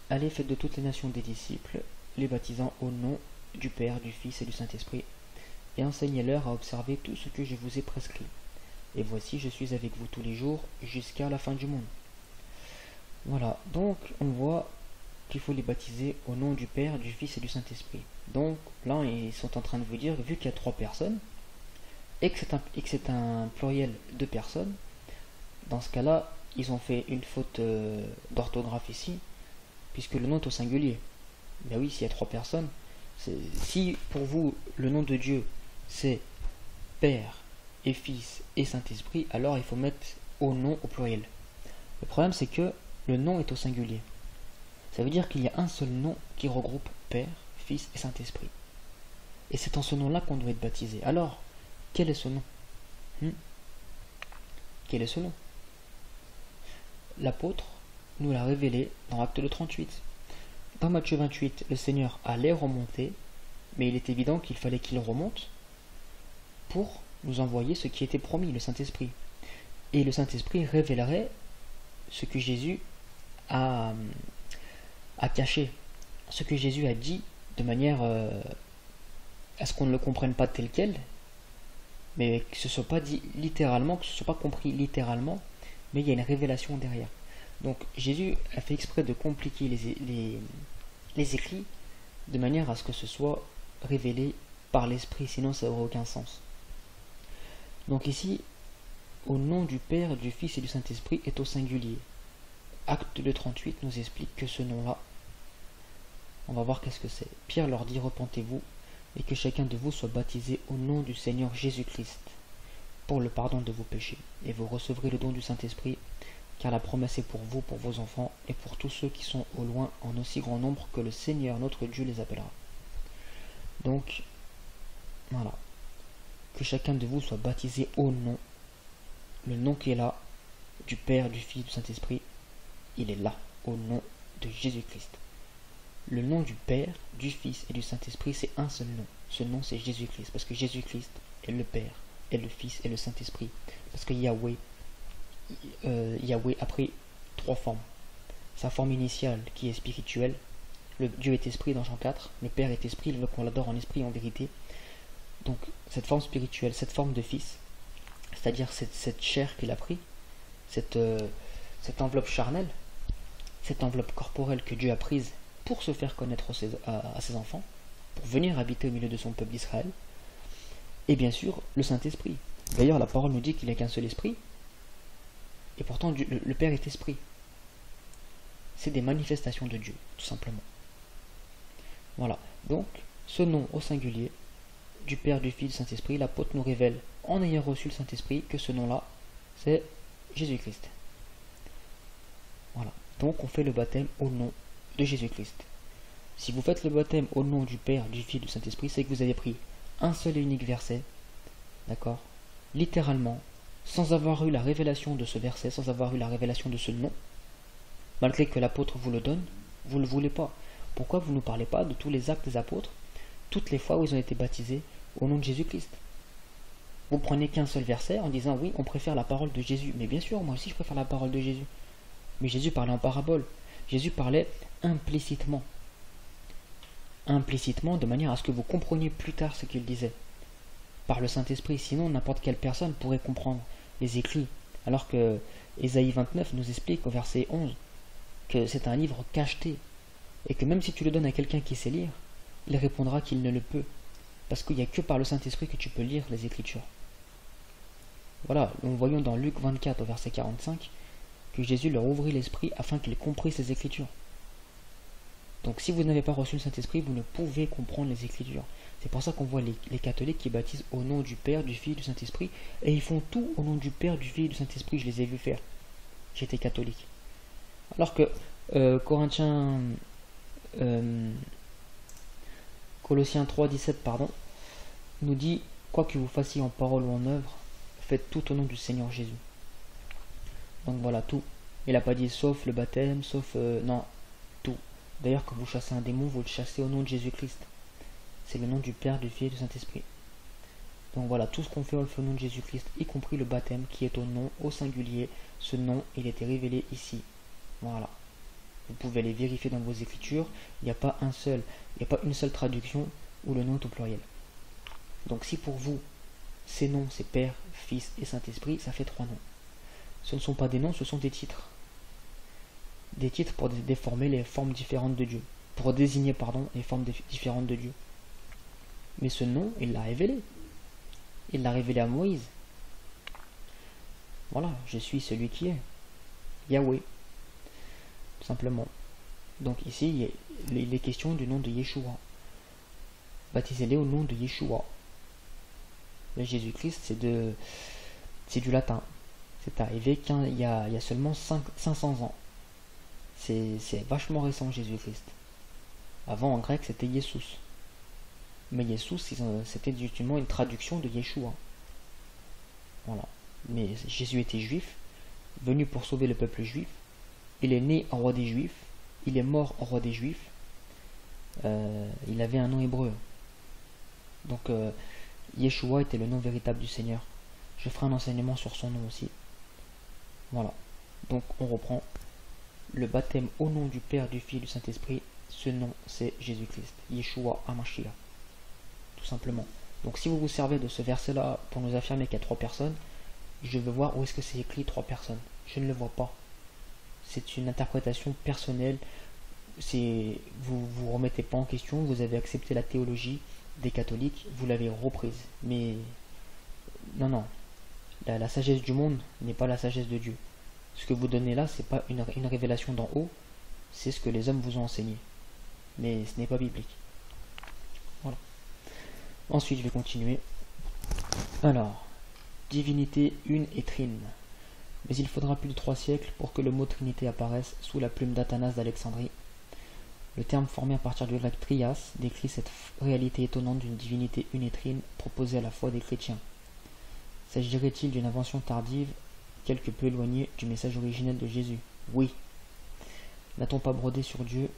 Allez, faites de toutes les nations des disciples, les baptisant au nom du Père, du Fils et du Saint-Esprit, et enseignez-leur à observer tout ce que je vous ai prescrit. Et voici, je suis avec vous tous les jours jusqu'à la fin du monde. Voilà, donc on voit qu'il faut les baptiser au nom du Père, du Fils et du Saint-Esprit. Donc là, ils sont en train de vous dire, vu qu'il y a 3 personnes, et que c'est un pluriel de personnes, dans ce cas-là, ils ont fait une faute d'orthographe ici, puisque le nom est au singulier. Ben oui, s'il y a 3 personnes, si pour vous le nom de Dieu c'est Père et Fils et Saint-Esprit, alors il faut mettre au nom au pluriel. Le problème c'est que le nom est au singulier. Ça veut dire qu'il y a un seul nom qui regroupe Père, Fils et Saint-Esprit. Et c'est en ce nom-là qu'on doit être baptisé. Alors, quel est ce nom Quel est ce nom? L'apôtre nous l'a révélé dans Acte 38. Dans Matthieu 28, le Seigneur allait remonter, mais il est évident qu'il fallait qu'il remonte pour nous envoyer ce qui était promis, le Saint-Esprit. Et le Saint-Esprit révélerait ce que Jésus a caché, ce que Jésus a dit de manière à ce qu'on ne le comprenne pas tel quel, mais que ce ne soit pas dit littéralement, que ce ne soit pas compris littéralement, mais il y a une révélation derrière. Donc Jésus a fait exprès de compliquer les écrits de manière à ce que ce soit révélé par l'Esprit, sinon ça n'aurait aucun sens. Donc ici, au nom du Père, du Fils et du Saint-Esprit est au singulier. Acte 2:38 nous explique que ce nom-là, on va voir qu'est-ce que c'est. Pierre leur dit, repentez-vous et que chacun de vous soit baptisé au nom du Seigneur Jésus-Christ pour le pardon de vos péchés, et vous recevrez le don du Saint-Esprit, car la promesse est pour vous, pour vos enfants, et pour tous ceux qui sont au loin, en aussi grand nombre que le Seigneur notre Dieu les appellera. Donc, voilà. Que chacun de vous soit baptisé au nom. Le nom qui est là, du Père, du Fils, du Saint-Esprit, il est là, au nom de Jésus-Christ. Le nom du Père, du Fils et du Saint-Esprit, c'est un seul nom. Ce nom, c'est Jésus-Christ, parce que Jésus-Christ est le Père, est le Fils et le Saint-Esprit. Parce que Yahweh a pris 3 formes. Sa forme initiale, qui est spirituelle. Le Dieu est esprit dans Jean 4. Le Père est esprit, on l'adore en esprit et en vérité. Donc, cette forme spirituelle, cette forme de Fils, c'est-à-dire cette chair qu'il a pris, cette enveloppe charnelle, cette enveloppe corporelle que Dieu a prise pour se faire connaître à ses enfants, pour venir habiter au milieu de son peuple d'Israël, et bien sûr le Saint-Esprit. D'ailleurs la parole nous dit qu'il n'y a qu'un seul esprit, et pourtant le Père est esprit. C'est des manifestations de Dieu, tout simplement. Voilà, donc ce nom au singulier, du Père, du Fils, du Saint-Esprit, l'apôtre nous révèle, en ayant reçu le Saint-Esprit, que ce nom-là, c'est Jésus-Christ. Voilà, donc on fait le baptême au nom de Jésus-Christ. Si vous faites le baptême au nom du Père, du Fils, du Saint-Esprit, c'est que vous avez pris un seul et unique verset, d'accord, littéralement, sans avoir eu la révélation de ce verset, sans avoir eu la révélation de ce nom, malgré que l'apôtre vous le donne, vous ne le voulez pas. Pourquoi vous ne parlez pas de tous les actes des apôtres, toutes les fois où ils ont été baptisés au nom de Jésus-Christ? Vous prenez qu'un seul verset en disant oui, on préfère la parole de Jésus. Mais bien sûr, moi aussi je préfère la parole de Jésus. Mais Jésus parlait en parabole. Jésus parlait implicitement. Implicitement, de manière à ce que vous compreniez plus tard ce qu'il disait. Par le Saint-Esprit, sinon n'importe quelle personne pourrait comprendre les écrits. Alors que Ésaïe 29 nous explique au verset 11 que c'est un livre cacheté. Et que même si tu le donnes à quelqu'un qui sait lire, il répondra qu'il ne le peut. Parce qu'il n'y a que par le Saint-Esprit que tu peux lire les Écritures. Voilà, nous voyons dans Luc 24 au verset 45 que Jésus leur ouvrit l'esprit afin qu'ils comprissent les Écritures. Donc si vous n'avez pas reçu le Saint-Esprit, vous ne pouvez comprendre les Écritures. C'est pour ça qu'on voit les catholiques qui baptisent au nom du Père, du Fils, du Saint-Esprit, et ils font tout au nom du Père, du Fils et du Saint-Esprit. Je les ai vus faire. J'étais catholique. Alors que Colossiens 3, 17, nous dit, quoi que vous fassiez en parole ou en œuvre, faites tout au nom du Seigneur Jésus. Donc voilà, tout. Il n'a pas dit sauf le baptême, sauf... non, tout. D'ailleurs, quand vous chassez un démon, vous le chassez au nom de Jésus-Christ. C'est le nom du Père, du Fils et du Saint-Esprit. Donc voilà, tout ce qu'on fait, on le fait au nom de Jésus-Christ, y compris le baptême, qui est au nom, au singulier. Ce nom, il était révélé ici. Voilà. Vous pouvez les vérifier dans vos écritures. Il n'y a pas une seule traduction où le nom est au pluriel. Donc si pour vous, ces noms, c'est Père, Fils et Saint-Esprit, ça fait 3 noms. Ce ne sont pas des noms, ce sont des titres. Des titres pour déformer les formes différentes de Dieu. Pour désigner, les formes différentes de Dieu. Mais ce nom, il l'a révélé. Il l'a révélé à Moïse. Voilà, je suis celui qui est. Yahweh. Tout simplement. Donc ici, il est question du nom de Yeshua. Baptisez-les au nom de Yeshua. Mais Jésus-Christ, c'est du latin. C'est arrivé il y a seulement 500 ans. C'est vachement récent, Jésus-Christ. Avant, en grec, c'était Jesus. Mais Jesus, c'était justement une traduction de Yeshua. Voilà. Mais Jésus était juif, venu pour sauver le peuple juif. Il est né en roi des Juifs. Il est mort en roi des Juifs. Il avait un nom hébreu. Donc, Yeshua était le nom véritable du Seigneur. Je ferai un enseignement sur son nom aussi. Voilà. Donc, on reprend. Le baptême au nom du Père, du Fils et du Saint-Esprit. Ce nom, c'est Jésus-Christ. Yeshua HaMashiach. Tout simplement. Donc, si vous vous servez de ce verset-là pour nous affirmer qu'il y a 3 personnes, je veux voir où est-ce que c'est écrit 3 personnes. Je ne le vois pas. C'est une interprétation personnelle. Vous vous remettez pas en question. Vous avez accepté la théologie des catholiques. Vous l'avez reprise. Mais non. La sagesse du monde n'est pas la sagesse de Dieu. Ce que vous donnez là, c'est pas une révélation d'en haut. C'est ce que les hommes vous ont enseigné. Mais ce n'est pas biblique. Voilà. Ensuite, je vais continuer. Alors, divinité une et trine. Mais il faudra plus de 3 siècles pour que le mot Trinité apparaisse sous la plume d'Athanas d'Alexandrie. Le terme formé à partir du grec trias décrit cette réalité étonnante d'une divinité une et trine proposée à la foi des chrétiens. S'agirait-il d'une invention tardive, quelque peu éloignée du message originel de Jésus? Oui. N'a-t-on pas brodé sur Dieu?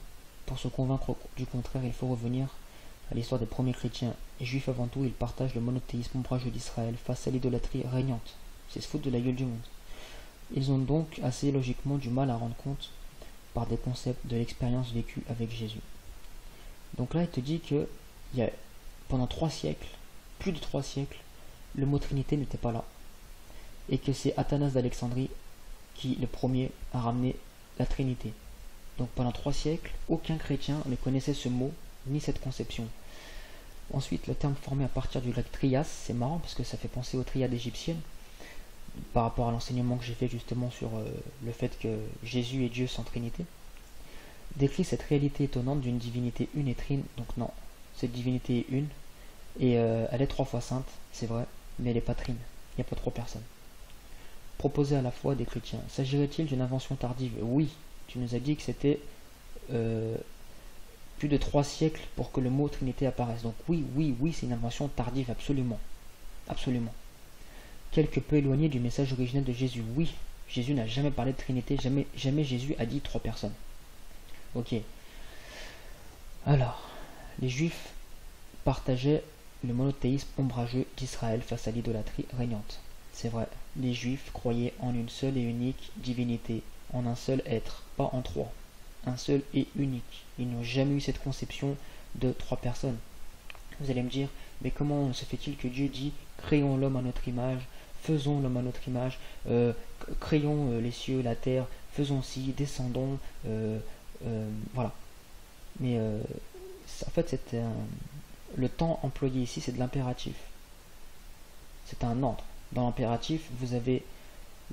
Pour se convaincre du contraire, il faut revenir à l'histoire des premiers chrétiens. Et juifs avant tout, ils partagent le monothéisme ombrageux d'Israël face à l'idolâtrie régnante. C'est se foutre de la gueule du monde. Ils ont donc assez logiquement du mal à rendre compte par des concepts de l'expérience vécue avec Jésus. Donc là, il te dit que pendant 3 siècles, plus de 3 siècles, le mot Trinité n'était pas là. et que c'est Athanas d'Alexandrie qui, le premier, a ramené la Trinité. Donc pendant 3 siècles, aucun chrétien ne connaissait ce mot, ni cette conception. Ensuite, le terme formé à partir du grec trias, c'est marrant parce que ça fait penser aux triades égyptiennes, par rapport à l'enseignement que j'ai fait justement sur le fait que Jésus et Dieu sont Trinité, décrit cette réalité étonnante d'une divinité une et trine. Donc non, cette divinité est une, et elle est 3 fois sainte, c'est vrai, mais elle n'est pas trine, il n'y a pas 3 personnes. Proposée à la foi des chrétiens, s'agirait-il d'une invention tardive? Oui, tu nous as dit que c'était plus de 3 siècles pour que le mot Trinité apparaisse. Donc oui, c'est une invention tardive, absolument. Absolument. Quelque peu éloigné du message originel de Jésus. Oui, Jésus n'a jamais parlé de Trinité, jamais Jésus a dit 3 personnes. Ok. Alors, les Juifs partageaient le monothéisme ombrageux d'Israël face à l'idolâtrie régnante. C'est vrai, les Juifs croyaient en une seule et unique divinité, en un seul être, pas en 3. Un seul et unique. Ils n'ont jamais eu cette conception de 3 personnes. Vous allez me dire, mais comment se fait-il que Dieu dit créons l'homme à notre image, faisons l'homme à notre image, créons les cieux, la terre, faisons ci, descendons, voilà. Mais en fait, le temps employé ici, c'est de l'impératif. C'est un ordre. Dans l'impératif, vous avez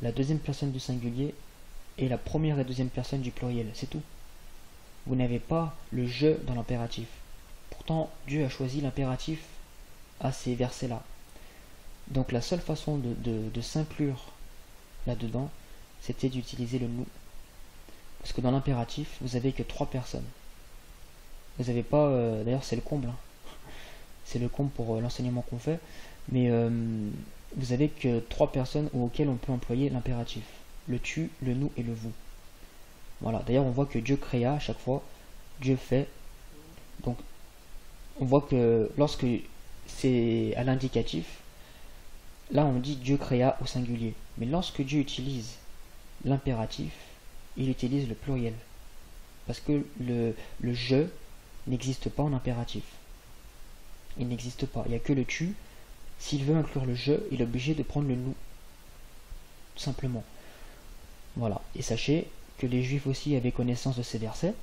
la deuxième personne du singulier et la première et deuxième personne du pluriel, c'est tout. Vous n'avez pas le je dans l'impératif. Pourtant, Dieu a choisi l'impératif à ces versets-là. Donc la seule façon de s'inclure là-dedans, c'était d'utiliser le nous. Parce que dans l'impératif, vous n'avez que 3 personnes. Vous n'avez pas... D'ailleurs, c'est le comble. Hein. C'est le comble pour l'enseignement qu'on fait. Mais vous n'avez que 3 personnes auxquelles on peut employer l'impératif. Le tu, le nous et le vous. Voilà. D'ailleurs, on voit que Dieu créa à chaque fois. Dieu fait. Donc, on voit que lorsque c'est à l'indicatif, là on dit Dieu créa au singulier. Mais lorsque Dieu utilise l'impératif, il utilise le pluriel. Parce que le je n'existe pas en impératif. Il n'existe pas. Il n'y a que le tu. S'il veut inclure le je, il est obligé de prendre le nous. Tout simplement. Voilà. Et sachez que les Juifs aussi avaient connaissance de ces versets.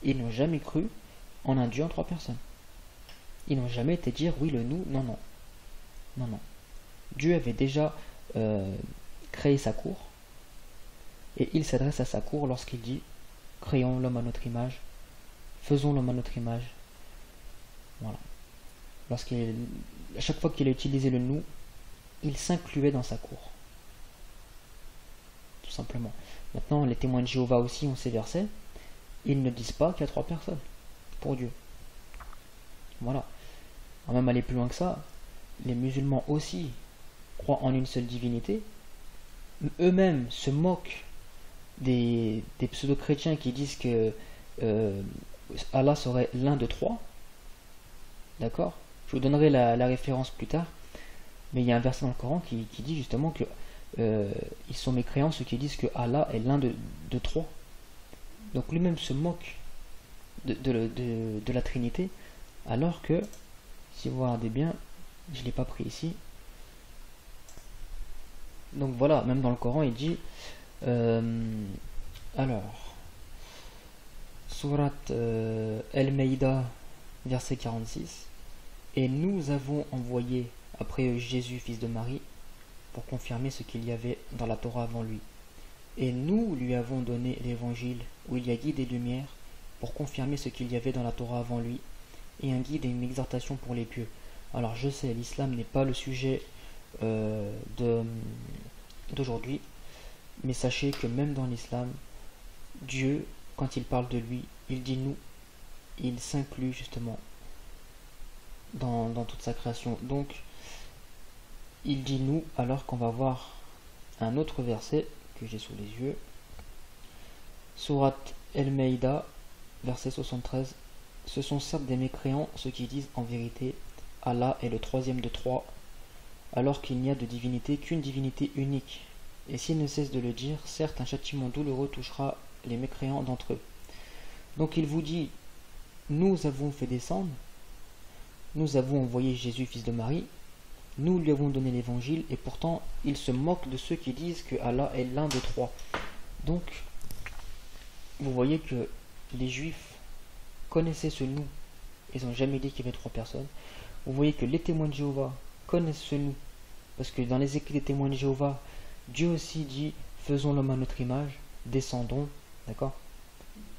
Ils n'ont jamais cru en un Dieu en 3 personnes. Ils n'ont jamais été dire oui le nous, non. Dieu avait déjà créé sa cour, et il s'adresse à sa cour lorsqu'il dit créons l'homme à notre image, faisons l'homme à notre image. Voilà. À chaque fois qu'il a utilisé le nous, il s'incluait dans sa cour. Tout simplement. Maintenant, les témoins de Jéhovah aussi ont ces versets. Ils ne disent pas qu'il y a 3 personnes pour Dieu. Voilà. On va même aller plus loin que ça. Les musulmans aussi croient en une seule divinité. Eux-mêmes se moquent des pseudo-chrétiens qui disent que Allah serait l'un de 3. D'accord? Je vous donnerai la référence plus tard. Mais il y a un verset dans le Coran qui dit justement que ils sont mécréants ceux qui disent que Allah est l'un de 3. Donc lui-même se moque de la Trinité, alors que, si vous regardez bien, je ne l'ai pas pris ici. Donc voilà, même dans le Coran, il dit, alors, Surat Al-Maïda, verset 46, et nous avons envoyé après eux Jésus, fils de Marie, pour confirmer ce qu'il y avait dans la Torah avant lui. Et nous lui avons donné l'évangile où il y a guide et lumière pour confirmer ce qu'il y avait dans la Torah avant lui, et un guide et une exhortation pour les pieux. Alors je sais, l'islam n'est pas le sujet d'aujourd'hui, mais sachez que même dans l'islam, Dieu, quand il parle de lui, il dit nous, il s'inclut justement dans toute sa création. Donc, il dit nous, alors qu'on va voir un autre verset que j'ai sous les yeux. Surat El-Maïda, verset 73. Ce sont certes des mécréants ceux qui disent en vérité Allah est le troisième de 3, alors qu'il n'y a de divinité qu'une divinité unique. Et s'ils ne cessent de le dire, certes un châtiment douloureux touchera les mécréants d'entre eux. Donc il vous dit, nous avons fait descendre, nous avons envoyé Jésus, fils de Marie, Nous lui avons donné l'évangile et pourtant il se moque de ceux qui disent que Allah est l'un des trois. Donc, vous voyez que les juifs connaissaient ce nous. Ils n'ont jamais dit qu'il y avait trois personnes. Vous voyez que les témoins de Jéhovah connaissent ce nous. Parce que dans les écrits des témoins de Jéhovah, Dieu aussi dit faisons l'homme à notre image, descendons. D'accord?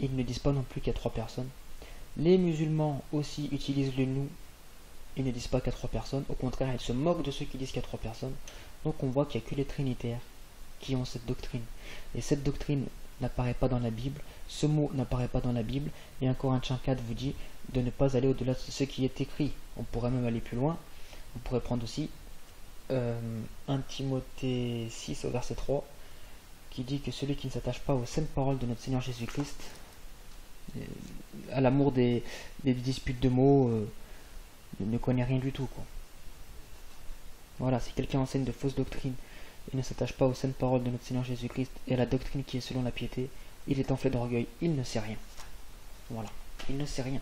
Ils ne disent pas non plus qu'il y a trois personnes. Les musulmans aussi utilisent le nous. Ils ne disent pas qu'il y a trois personnes. Au contraire, ils se moquent de ceux qui disent qu'il y a trois personnes. Donc on voit qu'il n'y a que les trinitaires qui ont cette doctrine. Et cette doctrine n'apparaît pas dans la Bible. Ce mot n'apparaît pas dans la Bible. Et 1 Corinthiens 4 vous dit de ne pas aller au-delà de ce qui est écrit. On pourrait même aller plus loin. On pourrait prendre aussi 1 Timothée 6 au verset 3 qui dit que celui qui ne s'attache pas aux saintes paroles de notre Seigneur Jésus-Christ, à l'amour des disputes de mots, ne connaît rien du tout, quoi. Voilà, si quelqu'un enseigne de fausses doctrines et ne s'attache pas aux saintes paroles de notre Seigneur Jésus-Christ et à la doctrine qui est selon la piété, il est enflé d'orgueil, il ne sait rien. Voilà, il ne sait rien.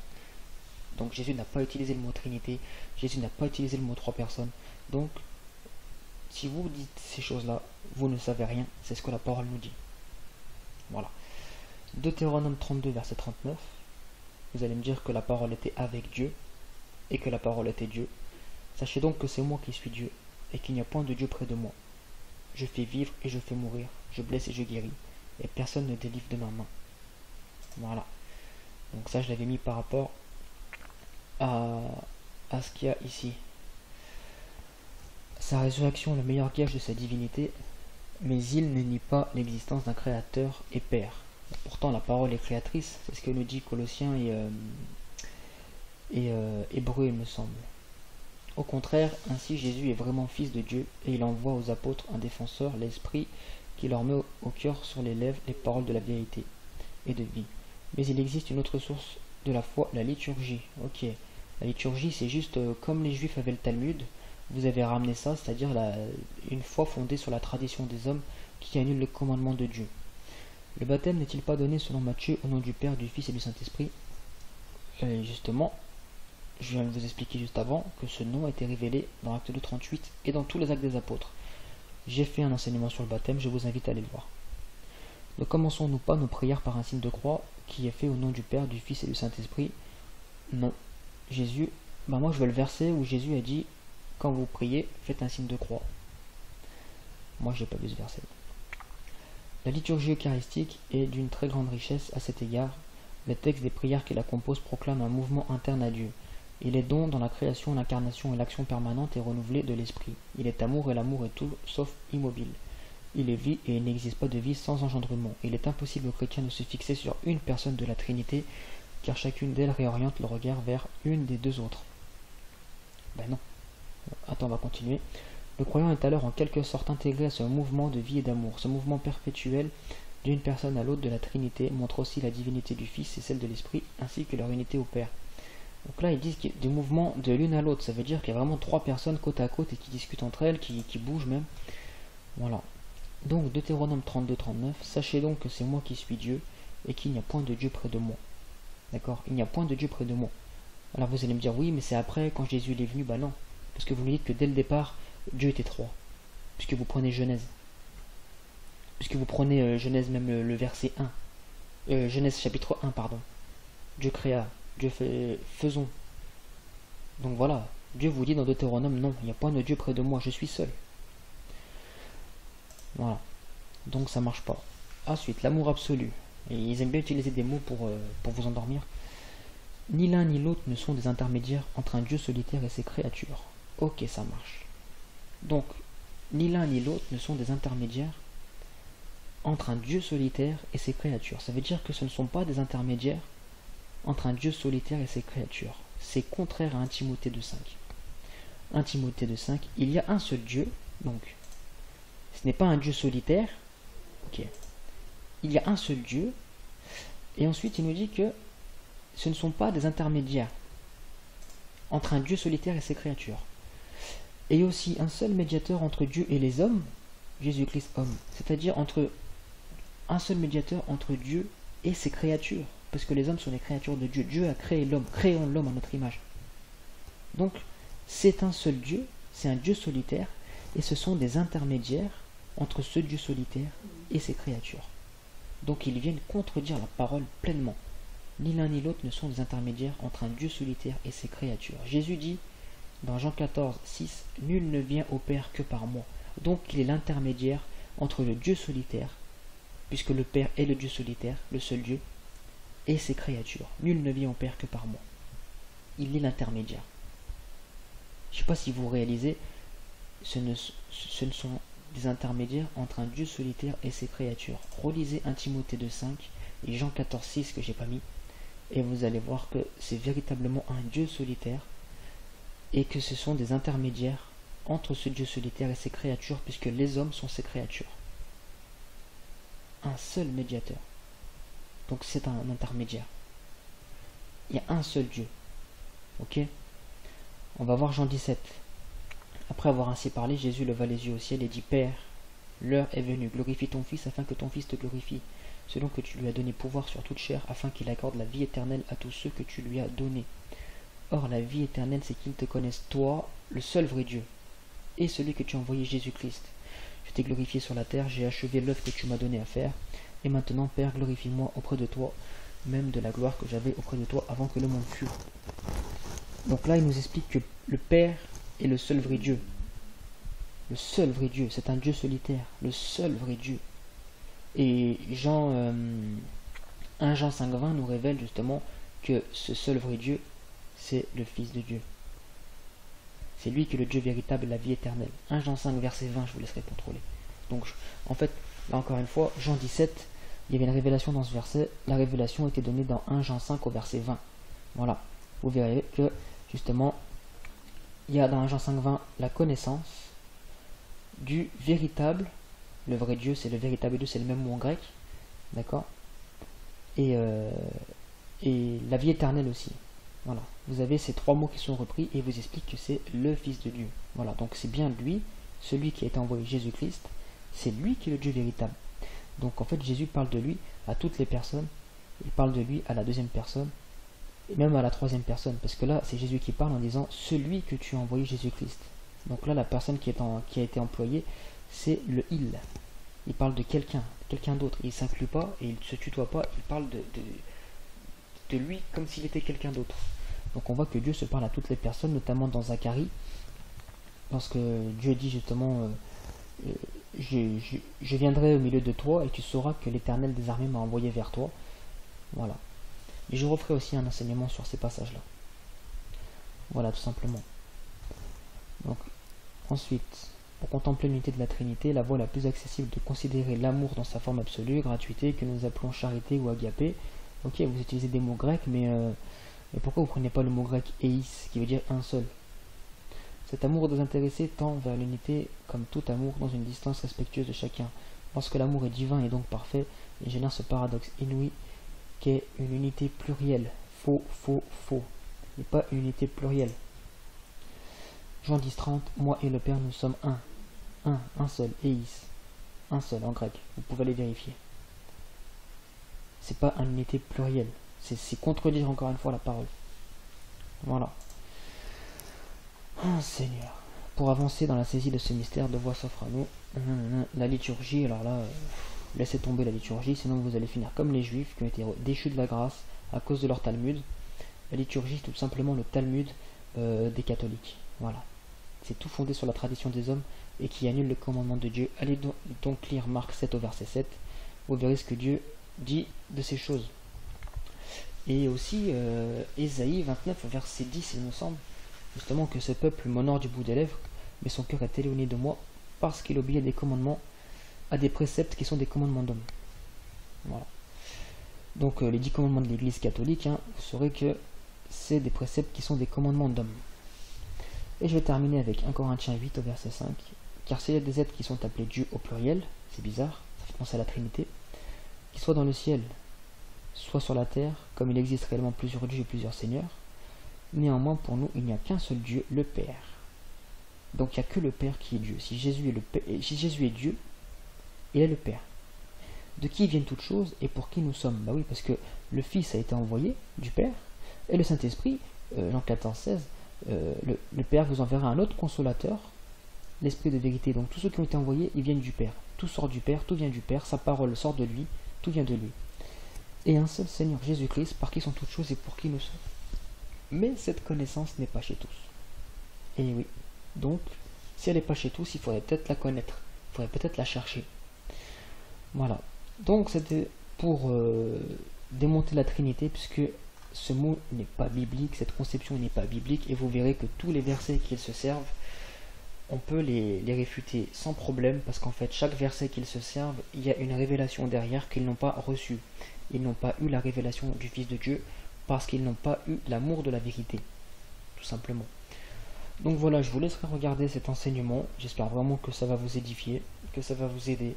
Donc Jésus n'a pas utilisé le mot Trinité, Jésus n'a pas utilisé le mot trois personnes. Donc, si vous dites ces choses-là, vous ne savez rien, c'est ce que la parole nous dit. Voilà. Deutéronome 32, verset 39. Vous allez me dire que la parole était avec Dieu et que la parole était Dieu. Sachez donc que c'est moi qui suis Dieu et qu'il n'y a point de Dieu près de moi. Je fais vivre et je fais mourir, je blesse et je guéris, et personne ne délivre de ma main. Voilà. Donc ça, je l'avais mis par rapport à ce qu'il y a ici. Sa résurrection, le meilleur gage de sa divinité, mais il ne nie pas l'existence d'un créateur et père. Pourtant, la parole est créatrice, c'est ce que nous dit Colossiens et Hébreux, il me semble. Au contraire, ainsi Jésus est vraiment fils de Dieu, et il envoie aux apôtres un défenseur, l'Esprit, qui leur met au cœur sur les lèvres les paroles de la vérité et de vie. Mais il existe une autre source de la foi, la liturgie. Ok, la liturgie, c'est juste comme les Juifs avaient le Talmud. Vous avez ramené ça, c'est-à-dire une foi fondée sur la tradition des hommes qui annule le commandement de Dieu. Le baptême n'est-il pas donné selon Matthieu au nom du Père, du Fils et du Saint-Esprit? Et justement, je viens de vous expliquer juste avant que ce nom a été révélé dans Acte 2, 38 et dans tous les actes des apôtres. J'ai fait un enseignement sur le baptême, je vous invite à aller le voir. Ne commençons-nous pas nos prières par un signe de croix qui est fait au nom du Père, du Fils et du Saint-Esprit? Non. Jésus, moi je veux le verset où Jésus a dit quand vous priez, faites un signe de croix. Moi, j'ai pas vu ce verset. La liturgie eucharistique est d'une très grande richesse à cet égard. Les textes des prières qui la composent proclament un mouvement interne à Dieu. Il est donc dans la création, l'incarnation et l'action permanente et renouvelée de l'esprit. Il est amour et l'amour est tout sauf immobile. Il est vie et il n'existe pas de vie sans engendrement. Il est impossible aux chrétiens de se fixer sur une personne de la Trinité, car chacune d'elles réoriente le regard vers une des deux autres. Ben non. Attends, on va continuer. Le croyant est alors en quelque sorte intégré à ce mouvement de vie et d'amour. Ce mouvement perpétuel d'une personne à l'autre de la Trinité montre aussi la divinité du Fils et celle de l'Esprit, ainsi que leur unité au Père. Donc là, ils disent qu'il y a des mouvements de l'une à l'autre. Ça veut dire qu'il y a vraiment trois personnes côte à côte et qui discutent entre elles, qui bougent même. Voilà. Donc, Deutéronome 32, 39. Sachez donc que c'est moi qui suis Dieu et qu'il n'y a point de Dieu près de moi. D'accord? Il n'y a point de Dieu près de moi. Alors vous allez me dire, oui, mais c'est après, quand Jésus est venu. Bah non. Parce que vous me dites que dès le départ, Dieu était trois. Puisque vous prenez Genèse. Puisque vous prenez Genèse, même le verset 1. Genèse chapitre 1, pardon. Dieu créa. Dieu fait, faisons. Donc voilà. Dieu vous dit dans Deutéronome, non, il n'y a point de Dieu près de moi, je suis seul. Voilà. Donc ça marche pas. Ensuite, l'amour absolu. Et ils aiment bien utiliser des mots pour vous endormir. Ni l'un ni l'autre ne sont des intermédiaires entre un Dieu solitaire et ses créatures. Ok, ça marche. Donc, ni l'un ni l'autre ne sont des intermédiaires entre un Dieu solitaire et ses créatures. Ça veut dire que ce ne sont pas des intermédiaires entre un Dieu solitaire et ses créatures. C'est contraire à 1 Timothée 2,5. 1 Timothée 2,5, il y a un seul Dieu, donc ce n'est pas un Dieu solitaire. Ok. Il y a un seul Dieu, et ensuite il nous dit que ce ne sont pas des intermédiaires entre un Dieu solitaire et ses créatures. Et aussi un seul médiateur entre Dieu et les hommes, Jésus-Christ homme. C'est-à-dire un seul médiateur entre Dieu et ses créatures. Parce que les hommes sont les créatures de Dieu. Dieu a créé l'homme. Créons l'homme à notre image. Donc, c'est un seul Dieu C'est un Dieu solitaire et ce sont des intermédiaires entre ce Dieu solitaire et ses créatures. Donc ils viennent contredire la parole pleinement. Ni l'un ni l'autre ne sont des intermédiaires entre un Dieu solitaire et ses créatures. Jésus dit dans Jean 14, 6, « Nul ne vient au Père que par moi ». Donc il est l'intermédiaire entre le Dieu solitaire, puisque le Père est le Dieu solitaire, le seul Dieu, et ses créatures. Nul ne vient au Père que par moi. Il est l'intermédiaire. Je ne sais pas si vous réalisez, ce ne sont des intermédiaires entre un Dieu solitaire et ses créatures. Relisez 1 Timothée 2,5 et Jean 14,6 que j'ai pas mis, et vous allez voir que c'est véritablement un Dieu solitaire et que ce sont des intermédiaires entre ce Dieu solitaire et ses créatures, puisque les hommes sont ses créatures. Un seul médiateur. Donc c'est un intermédiaire. Il y a un seul Dieu. Ok? On va voir Jean 17. Après avoir ainsi parlé, Jésus leva les yeux au ciel et dit, Père, l'heure est venue, glorifie ton Fils afin que ton Fils te glorifie, selon que tu lui as donné pouvoir sur toute chair, afin qu'il accorde la vie éternelle à tous ceux que tu lui as donnés. Or la vie éternelle, c'est qu'ils te connaissent, toi, le seul vrai Dieu, et celui que tu as envoyé, Jésus-Christ. Je t'ai glorifié sur la terre, j'ai achevé l'œuvre que tu m'as donné à faire, et maintenant, Père, glorifie-moi auprès de toi, même de la gloire que j'avais auprès de toi avant que le monde fût. Donc là, il nous explique que le Père est le seul vrai Dieu. Le seul vrai Dieu, c'est un Dieu solitaire, le seul vrai Dieu. Et 1 Jean 5,20 nous révèle justement que ce seul vrai Dieu, c'est le Fils de Dieu. C'est lui qui est le Dieu véritable et la vie éternelle. 1 Jean 5, verset 20, je vous laisserai contrôler. Donc, en fait, là encore une fois, Jean 17, il y avait une révélation dans ce verset. La révélation était donnée dans 1 Jean 5 au verset 20. Voilà. Vous verrez que, justement, il y a dans 1 Jean 5, 20 la connaissance du véritable, le vrai Dieu, c'est le véritable Dieu, c'est le même mot en grec, d'accord, et la vie éternelle aussi. Voilà, vous avez ces trois mots qui sont repris et vous explique que c'est le Fils de Dieu. Voilà, donc c'est bien lui, celui qui a été envoyé, Jésus-Christ, c'est lui qui est le Dieu véritable. Donc en fait Jésus parle de lui à toutes les personnes, il parle de lui à la deuxième personne, et même à la troisième personne, parce que là c'est Jésus qui parle en disant celui que tu as envoyé, Jésus-Christ. Donc là la personne qui a été employée, c'est le il. Il parle de quelqu'un d'autre, il ne s'inclut pas et il ne se tutoie pas, il parle de lui comme s'il était quelqu'un d'autre. Donc on voit que Dieu se parle à toutes les personnes, notamment dans Zacharie, lorsque Dieu dit justement je viendrai au milieu de toi et tu sauras que l'Éternel des armées m'a envoyé vers toi. Voilà. Et je referai aussi un enseignement sur ces passages-là. Voilà, tout simplement. Donc, ensuite, pour contempler l'unité de la Trinité, la voie la plus accessible de considérer l'amour dans sa forme absolue, gratuité, que nous appelons charité ou agapé. Ok, vous utilisez des mots grecs, mais pourquoi vous ne prenez pas le mot grec eis, qui veut dire un seul? Cet amour désintéressé tend vers l'unité comme tout amour dans une distance respectueuse de chacun. Lorsque l'amour est divin et donc parfait, il génère ce paradoxe inouï qu'est une unité plurielle. Faux, faux, faux. Et pas une unité plurielle. Jean 10,30, moi et le Père nous sommes un. Un seul, eis. Un seul en grec. Vous pouvez aller vérifier. C'est pas une unité plurielle. C'est contredire encore une fois la parole. Voilà. Oh Seigneur. Pour avancer dans la saisie de ce mystère, deux voies s'offrent à nous. La liturgie, alors là, laissez tomber la liturgie, sinon vous allez finir comme les Juifs qui ont été déchus de la grâce à cause de leur Talmud. La liturgie, c'est tout simplement le Talmud des catholiques. Voilà. C'est tout fondé sur la tradition des hommes et qui annule le commandement de Dieu. Allez donc lire Marc 7 au verset 7. Vous verrez ce que Dieu dit de ces choses. Et aussi Ésaïe 29 au verset 10, il me semble, justement que ce peuple m'honore du bout des lèvres, mais son cœur est éloigné de moi parce qu'il obéit à des commandements, à des préceptes qui sont des commandements d'hommes. Voilà. Donc les 10 commandements de l'Église catholique, vous saurez que c'est des préceptes qui sont des commandements d'hommes. Et je vais terminer avec 1 Corinthiens 8 au verset 5. Car s'il y a des êtres qui sont appelés Dieu au pluriel, c'est bizarre, ça fait penser à la Trinité, qui soient dans le ciel, soit sur la terre, comme il existe réellement plusieurs dieux et plusieurs seigneurs, néanmoins pour nous il n'y a qu'un seul Dieu, le Père. Donc il n'y a que le Père qui est Dieu. Si Jésus est Dieu, il est le Père. De qui viennent toutes choses et pour qui nous sommes? Bah oui, parce que le Fils a été envoyé du Père, et le Saint-Esprit, Jean 14, 16, le Père vous enverra un autre consolateur, l'Esprit de vérité. Donc tous ceux qui ont été envoyés, ils viennent du Père. Tout sort du Père, tout vient du Père, sa parole sort de lui, tout vient de lui. Et un seul Seigneur Jésus-Christ, par qui sont toutes choses et pour qui nous sommes. Mais cette connaissance n'est pas chez tous. Et oui, donc, si elle n'est pas chez tous, il faudrait peut-être la connaître, il faudrait peut-être la chercher. Voilà. Donc c'était pour démonter la Trinité, puisque ce mot n'est pas biblique, cette conception n'est pas biblique, et vous verrez que tous les versets qu'ils se servent, on peut les réfuter sans problème, parce qu'en fait, chaque verset qu'ils se servent, il y a une révélation derrière qu'ils n'ont pas reçue. Ils n'ont pas eu la révélation du Fils de Dieu, parce qu'ils n'ont pas eu l'amour de la vérité, tout simplement. Donc voilà, je vous laisserai regarder cet enseignement, j'espère vraiment que ça va vous édifier, que ça va vous aider,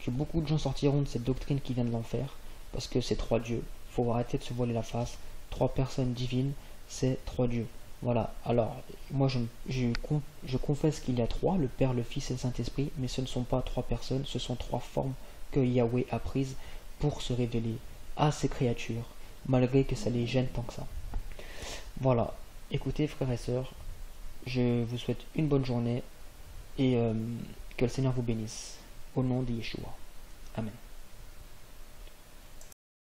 que beaucoup de gens sortiront de cette doctrine qui vient de l'enfer, parce que c'est trois dieux, il faut arrêter de se voiler la face, trois personnes divines, c'est trois dieux. Voilà, alors, moi je confesse qu'il y a trois, le Père, le Fils et le Saint-Esprit, mais ce ne sont pas trois personnes, ce sont trois formes que Yahweh a prises pour se révéler à ses créatures, malgré que ça les gêne tant que ça. Voilà, écoutez frères et sœurs, je vous souhaite une bonne journée et que le Seigneur vous bénisse. Au nom de Yeshua. Amen.